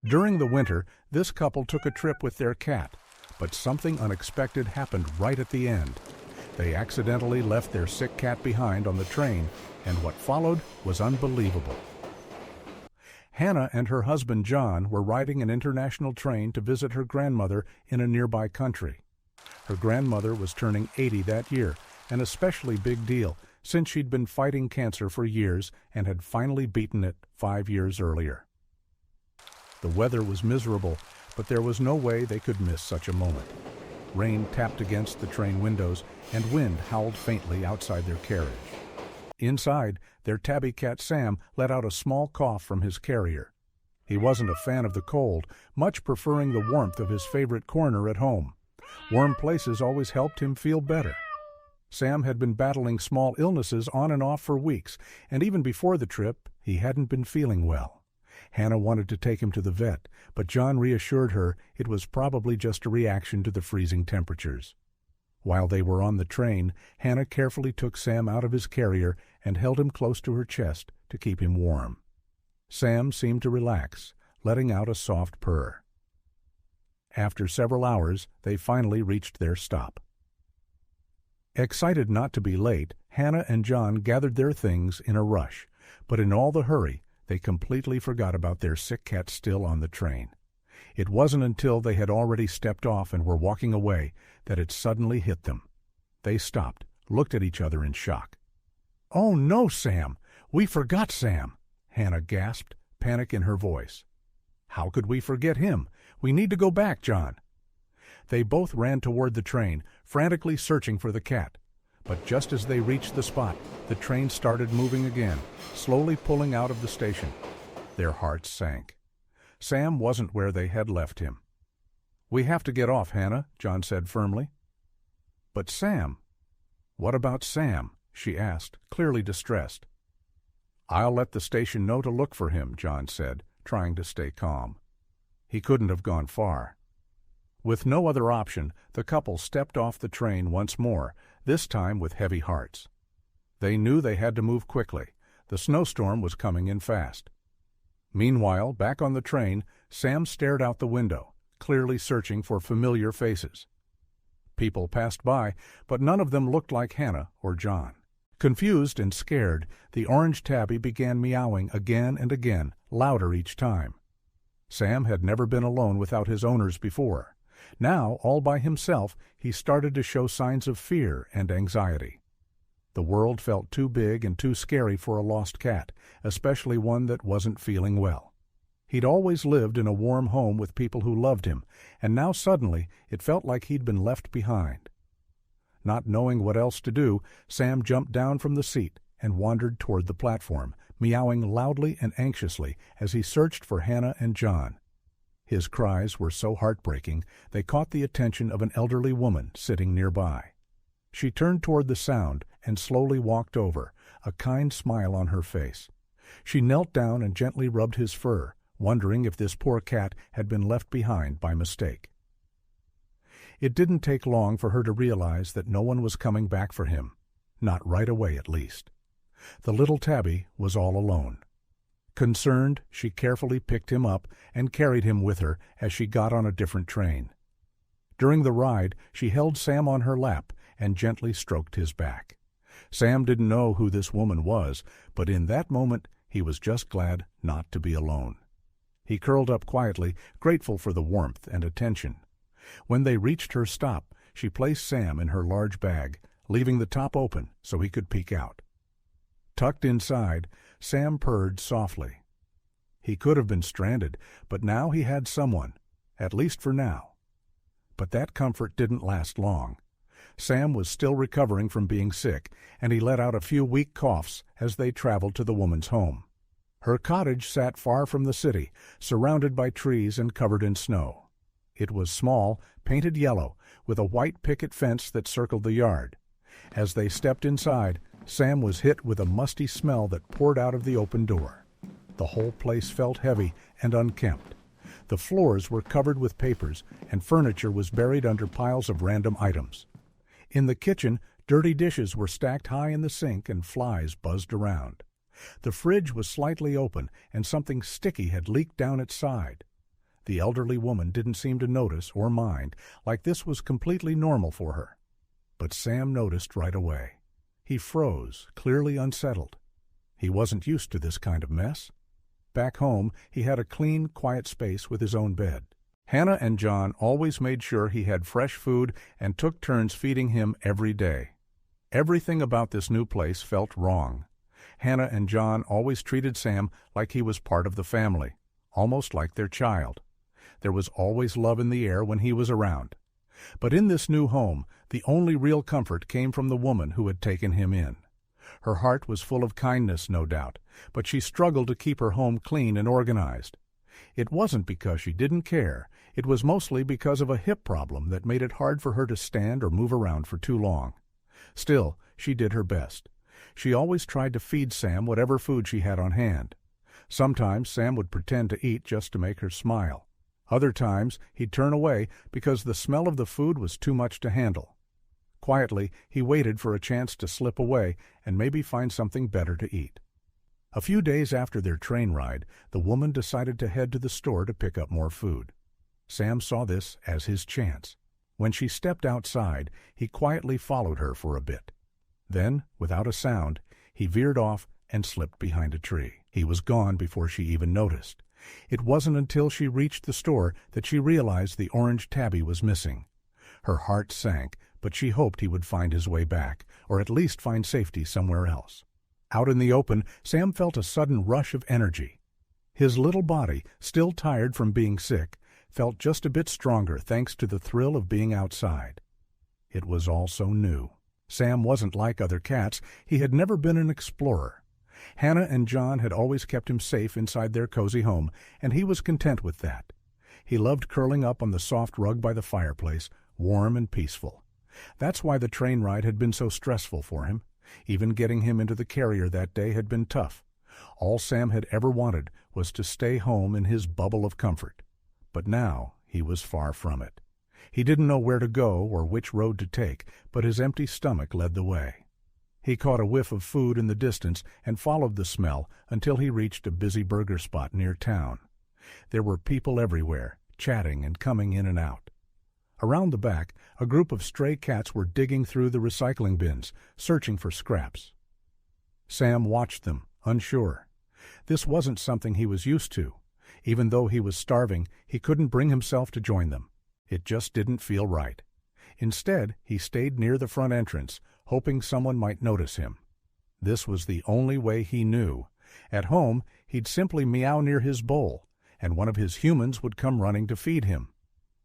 During the winter, this couple took a trip with their cat, but something unexpected happened right at the end. They accidentally left their sick cat behind on the train, and what followed was unbelievable. Hannah and her husband John were riding an international train to visit her grandmother in a nearby country. Her grandmother was turning 80 that year, an especially big deal since she'd been fighting cancer for years and had finally beaten it 5 years earlier. The weather was miserable, but there was no way they could miss such a moment. Rain tapped against the train windows, and wind howled faintly outside their carriage. Inside, their tabby cat Sam let out a small cough from his carrier. He wasn't a fan of the cold, much preferring the warmth of his favorite corner at home. Warm places always helped him feel better. Sam had been battling small illnesses on and off for weeks, and even before the trip, he hadn't been feeling well. Hannah wanted to take him to the vet, but John reassured her it was probably just a reaction to the freezing temperatures. While they were on the train, Hannah carefully took Sam out of his carrier and held him close to her chest to keep him warm. Sam seemed to relax, letting out a soft purr. After several hours, they finally reached their stop. Excited not to be late, Hannah and John gathered their things in a rush, but in all the hurry, they completely forgot about their sick cat still on the train. It wasn't until they had already stepped off and were walking away that it suddenly hit them. They stopped, looked at each other in shock. "Oh no, Sam! We forgot Sam!" Hannah gasped, panic in her voice. "How could we forget him? We need to go back, John." They both ran toward the train, frantically searching for the cat. But just as they reached the spot, the train started moving again, slowly pulling out of the station. Their hearts sank. Sam wasn't where they had left him. "We have to get off, Hannah," John said firmly. "But Sam—" "What about Sam?" she asked, clearly distressed. "I'll let the station know to look for him," John said, trying to stay calm. "He couldn't have gone far." With no other option, the couple stepped off the train once more, this time with heavy hearts. They knew they had to move quickly. The snowstorm was coming in fast. Meanwhile, back on the train, Sam stared out the window, clearly searching for familiar faces. People passed by, but none of them looked like Hannah or John. Confused and scared, the orange tabby began meowing again and again, louder each time. Sam had never been alone without his owners before. Now, all by himself, he started to show signs of fear and anxiety. The world felt too big and too scary for a lost cat, especially one that wasn't feeling well. He'd always lived in a warm home with people who loved him, and now suddenly it felt like he'd been left behind. Not knowing what else to do, Sam jumped down from the seat and wandered toward the platform, meowing loudly and anxiously as he searched for Hannah and John. His cries were so heartbreaking they caught the attention of an elderly woman sitting nearby. She turned toward the sound and slowly walked over, a kind smile on her face. She knelt down and gently rubbed his fur, wondering if this poor cat had been left behind by mistake. It didn't take long for her to realize that no one was coming back for him, not right away at least. The little tabby was all alone. Concerned, she carefully picked him up and carried him with her as she got on a different train. During the ride, she held Sam on her lap and gently stroked his back. Sam didn't know who this woman was, but in that moment he was just glad not to be alone. He curled up quietly, grateful for the warmth and attention. When they reached her stop, she placed Sam in her large bag, leaving the top open so he could peek out. Tucked inside, Sam purred softly. He could have been stranded, but now he had someone, at least for now. But that comfort didn't last long. Sam was still recovering from being sick, and he let out a few weak coughs as they traveled to the woman's home. Her cottage sat far from the city, surrounded by trees and covered in snow. It was small, painted yellow, with a white picket fence that circled the yard. As they stepped inside, Sam was hit with a musty smell that poured out of the open door. The whole place felt heavy and unkempt. The floors were covered with papers, and furniture was buried under piles of random items. In the kitchen, dirty dishes were stacked high in the sink and flies buzzed around. The fridge was slightly open, and something sticky had leaked down its side. The elderly woman didn't seem to notice or mind, like this was completely normal for her. But Sam noticed right away. He froze, clearly unsettled. He wasn't used to this kind of mess. Back home, he had a clean, quiet space with his own bed. Hannah and John always made sure he had fresh food and took turns feeding him every day. Everything about this new place felt wrong. Hannah and John always treated Sam like he was part of the family, almost like their child. There was always love in the air when he was around. But in this new home, the only real comfort came from the woman who had taken him in. Her heart was full of kindness, no doubt, but she struggled to keep her home clean and organized. It wasn't because she didn't care. It was mostly because of a hip problem that made it hard for her to stand or move around for too long. Still, she did her best. She always tried to feed Sam whatever food she had on hand. Sometimes Sam would pretend to eat just to make her smile. Other times he'd turn away because the smell of the food was too much to handle. Quietly, he waited for a chance to slip away and maybe find something better to eat. A few days after their train ride, the woman decided to head to the store to pick up more food. Sam saw this as his chance. When she stepped outside, he quietly followed her for a bit. Then, without a sound, he veered off and slipped behind a tree. He was gone before she even noticed. It wasn't until she reached the store that she realized the orange tabby was missing. Her heart sank, but she hoped he would find his way back, or at least find safety somewhere else. Out in the open, Sam felt a sudden rush of energy. His little body, still tired from being sick, felt just a bit stronger thanks to the thrill of being outside. It was all so new. Sam wasn't like other cats. He had never been an explorer. Hannah and John had always kept him safe inside their cozy home, and he was content with that. He loved curling up on the soft rug by the fireplace, warm and peaceful. That's why the train ride had been so stressful for him. Even getting him into the carrier that day had been tough. All Sam had ever wanted was to stay home in his bubble of comfort. But now he was far from it. He didn't know where to go or which road to take, but his empty stomach led the way. He caught a whiff of food in the distance and followed the smell until he reached a busy burger spot near town. There were people everywhere, chatting and coming in and out. Around the back, a group of stray cats were digging through the recycling bins, searching for scraps. Sam watched them, unsure. This wasn't something he was used to. Even though he was starving, he couldn't bring himself to join them. It just didn't feel right. Instead, he stayed near the front entrance, hoping someone might notice him. This was the only way he knew. At home, he'd simply meow near his bowl, and one of his humans would come running to feed him.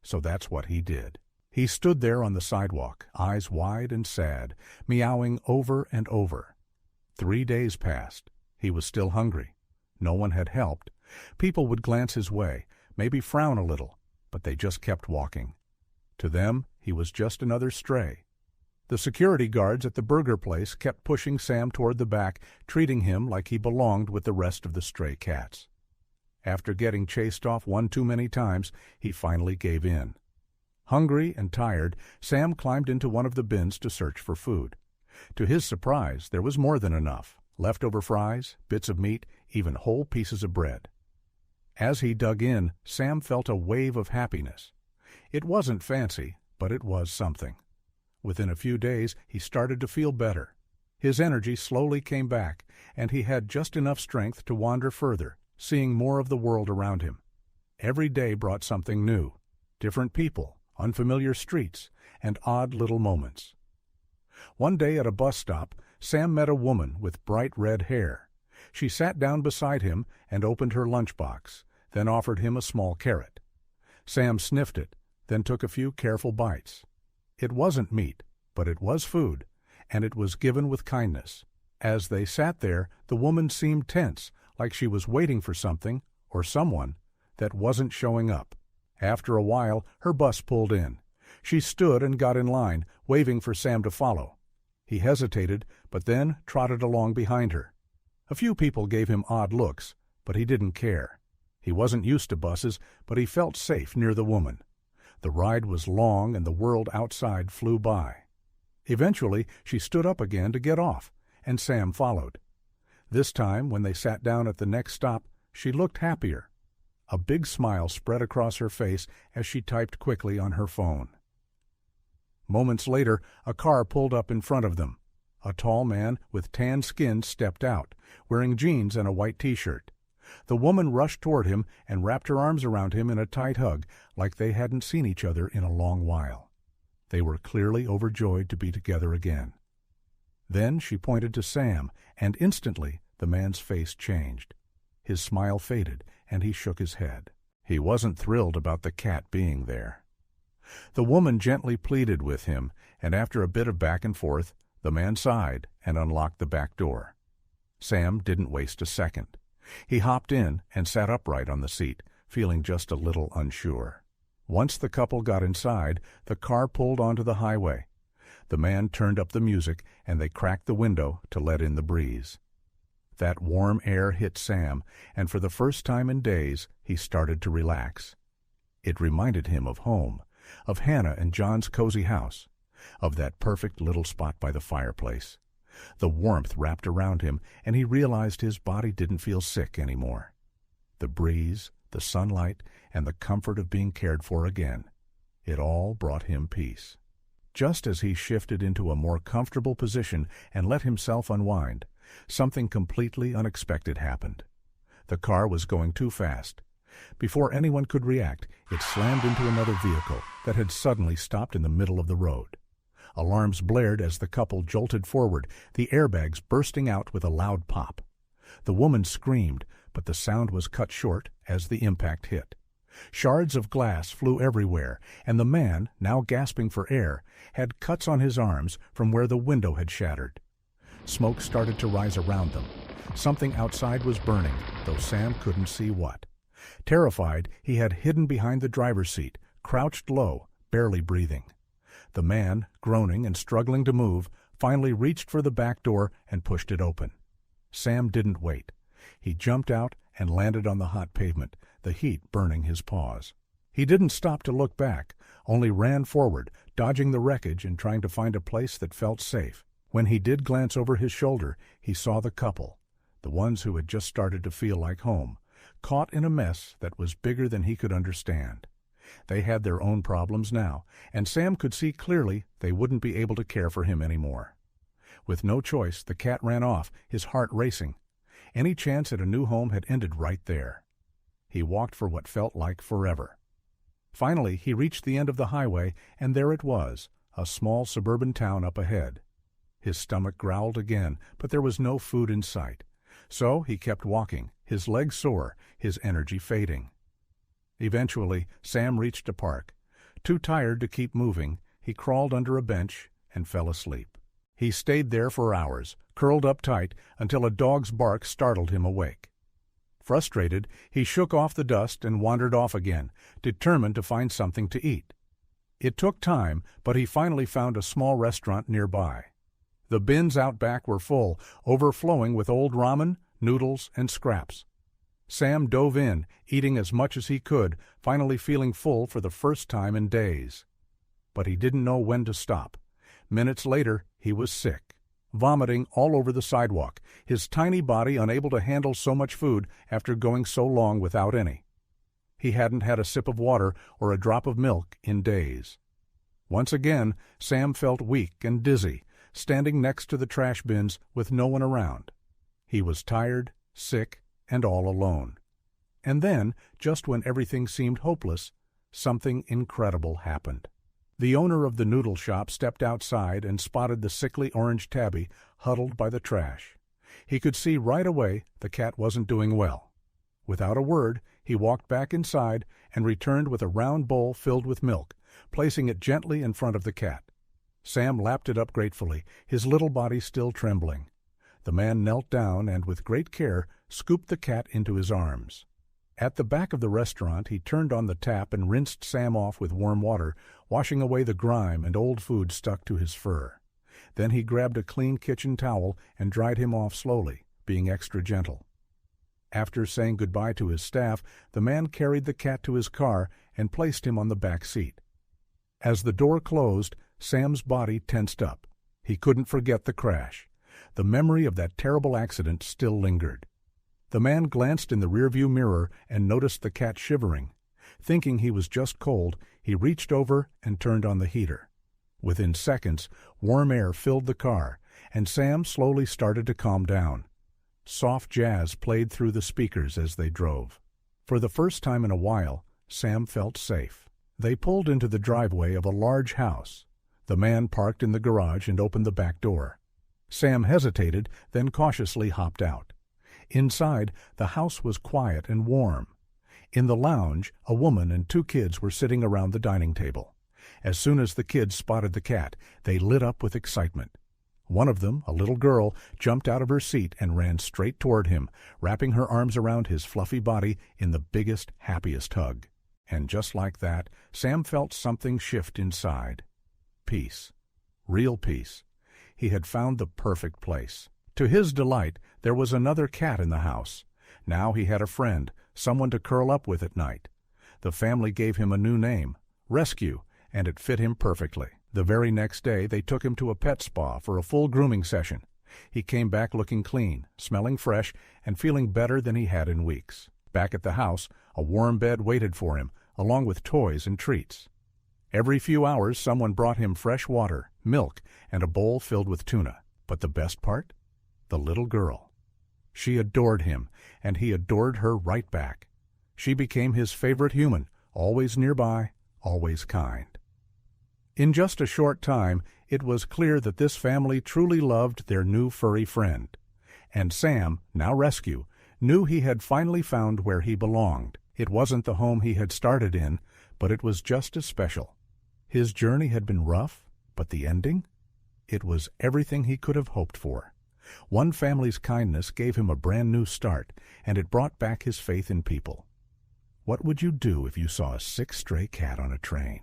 So that's what he did. He stood there on the sidewalk, eyes wide and sad, meowing over and over. 3 days passed. He was still hungry. No one had helped. People would glance his way, maybe frown a little, but they just kept walking. To them, he was just another stray. The security guards at the burger place kept pushing Sam toward the back, treating him like he belonged with the rest of the stray cats. After getting chased off one too many times, he finally gave in. Hungry and tired, Sam climbed into one of the bins to search for food. To his surprise, there was more than enough. Leftover fries, bits of meat, even whole pieces of bread. As he dug in, Sam felt a wave of happiness. It wasn't fancy, but it was something. Within a few days, he started to feel better. His energy slowly came back, and he had just enough strength to wander further, seeing more of the world around him. Every day brought something new. Different people, unfamiliar streets, and odd little moments. One day at a bus stop, Sam met a woman with bright red hair. She sat down beside him and opened her lunchbox, then offered him a small carrot. Sam sniffed it, then took a few careful bites. It wasn't meat, but it was food, and it was given with kindness. As they sat there, the woman seemed tense, like she was waiting for something, or someone, that wasn't showing up. After a while, her bus pulled in. She stood and got in line, waving for Sam to follow. He hesitated, but then trotted along behind her. A few people gave him odd looks, but he didn't care. He wasn't used to buses, but he felt safe near the woman. The ride was long and the world outside flew by. Eventually, she stood up again to get off, and Sam followed. This time, when they sat down at the next stop, she looked happier. A big smile spread across her face as she typed quickly on her phone. Moments later, a car pulled up in front of them. A tall man with tan skin stepped out, wearing jeans and a white T-shirt. The woman rushed toward him and wrapped her arms around him in a tight hug, like they hadn't seen each other in a long while. They were clearly overjoyed to be together again. Then she pointed to Sam, and instantly the man's face changed. His smile faded, and he shook his head. He wasn't thrilled about the cat being there. The woman gently pleaded with him, and after a bit of back and forth, the man sighed and unlocked the back door. Sam didn't waste a second. He hopped in and sat upright on the seat, feeling just a little unsure. Once the couple got inside, the car pulled onto the highway. The man turned up the music, and they cracked the window to let in the breeze. That warm air hit Sam, and for the first time in days, he started to relax. It reminded him of home, of Hannah and John's cozy house, of that perfect little spot by the fireplace. The warmth wrapped around him, and he realized his body didn't feel sick anymore. The breeze, the sunlight, and the comfort of being cared for again. It all brought him peace. Just as he shifted into a more comfortable position and let himself unwind, something completely unexpected happened. The car was going too fast. Before anyone could react, it slammed into another vehicle that had suddenly stopped in the middle of the road. Alarms blared as the couple jolted forward, the airbags bursting out with a loud pop. The woman screamed, but the sound was cut short as the impact hit. Shards of glass flew everywhere, and the man, now gasping for air, had cuts on his arms from where the window had shattered. Smoke started to rise around them. Something outside was burning, though Sam couldn't see what. Terrified, he had hidden behind the driver's seat, crouched low, barely breathing. The man, groaning and struggling to move, finally reached for the back door and pushed it open. Sam didn't wait. He jumped out and landed on the hot pavement, the heat burning his paws. He didn't stop to look back, only ran forward, dodging the wreckage and trying to find a place that felt safe. When he did glance over his shoulder, he saw the couple, the ones who had just started to feel like home, caught in a mess that was bigger than he could understand. They had their own problems now, and Sam could see clearly they wouldn't be able to care for him anymore. With no choice, the cat ran off, his heart racing. Any chance at a new home had ended right there. He walked for what felt like forever. Finally, he reached the end of the highway, and there it was, a small suburban town up ahead. His stomach growled again, but there was no food in sight. So he kept walking, his legs sore, his energy fading. Eventually, Sam reached a park. Too tired to keep moving, he crawled under a bench and fell asleep. He stayed there for hours, curled up tight, until a dog's bark startled him awake. Frustrated, he shook off the dust and wandered off again, determined to find something to eat. It took time, but he finally found a small restaurant nearby. The bins out back were full, overflowing with old ramen, noodles, and scraps. Sam dove in, eating as much as he could, finally feeling full for the first time in days. But he didn't know when to stop. Minutes later, he was sick, vomiting all over the sidewalk, his tiny body unable to handle so much food after going so long without any. He hadn't had a sip of water or a drop of milk in days. Once again, Sam felt weak and dizzy, standing next to the trash bins with no one around. He was tired, sick, and all alone. And then, just when everything seemed hopeless, something incredible happened. The owner of the noodle shop stepped outside and spotted the sickly orange tabby huddled by the trash. He could see right away the cat wasn't doing well. Without a word, he walked back inside and returned with a round bowl filled with milk, placing it gently in front of the cat. Sam lapped it up gratefully, his little body still trembling. The man knelt down and, with great care, scooped the cat into his arms. At the back of the restaurant, he turned on the tap and rinsed Sam off with warm water, washing away the grime and old food stuck to his fur. Then he grabbed a clean kitchen towel and dried him off slowly, being extra gentle. After saying goodbye to his staff, the man carried the cat to his car and placed him on the back seat. As the door closed, Sam's body tensed up. He couldn't forget the crash. The memory of that terrible accident still lingered. The man glanced in the rearview mirror and noticed the cat shivering. Thinking he was just cold, he reached over and turned on the heater. Within seconds, warm air filled the car, and Sam slowly started to calm down. Soft jazz played through the speakers as they drove. For the first time in a while, Sam felt safe. They pulled into the driveway of a large house. The man parked in the garage and opened the back door. Sam hesitated, then cautiously hopped out. Inside, the house was quiet and warm. In the lounge, a woman and 2 kids were sitting around the dining table. As soon as the kids spotted the cat, they lit up with excitement. One of them, a little girl, jumped out of her seat and ran straight toward him, wrapping her arms around his fluffy body in the biggest, happiest hug. And just like that, Sam felt something shift inside. Peace. Real peace. He had found the perfect place. To his delight, there was another cat in the house. Now he had a friend, someone to curl up with at night. The family gave him a new name, Rescue, and it fit him perfectly. The very next day, they took him to a pet spa for a full grooming session. He came back looking clean, smelling fresh, and feeling better than he had in weeks. Back at the house, a warm bed waited for him, along with toys and treats. Every few hours, someone brought him fresh water, milk, and a bowl filled with tuna. But the best part? The little girl. She adored him, and he adored her right back. She became his favorite human, always nearby, always kind. In just a short time, it was clear that this family truly loved their new furry friend. And Sam, now Rescue, knew he had finally found where he belonged. It wasn't the home he had started in, but it was just as special. His journey had been rough, but the ending? It was everything he could have hoped for. One family's kindness gave him a brand new start, and it brought back his faith in people. What would you do if you saw a sick stray cat on a train?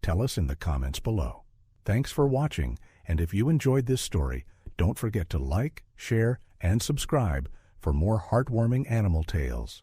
Tell us in the comments below. Thanks for watching, and if you enjoyed this story, don't forget to like, share, and subscribe for more heartwarming animal tales.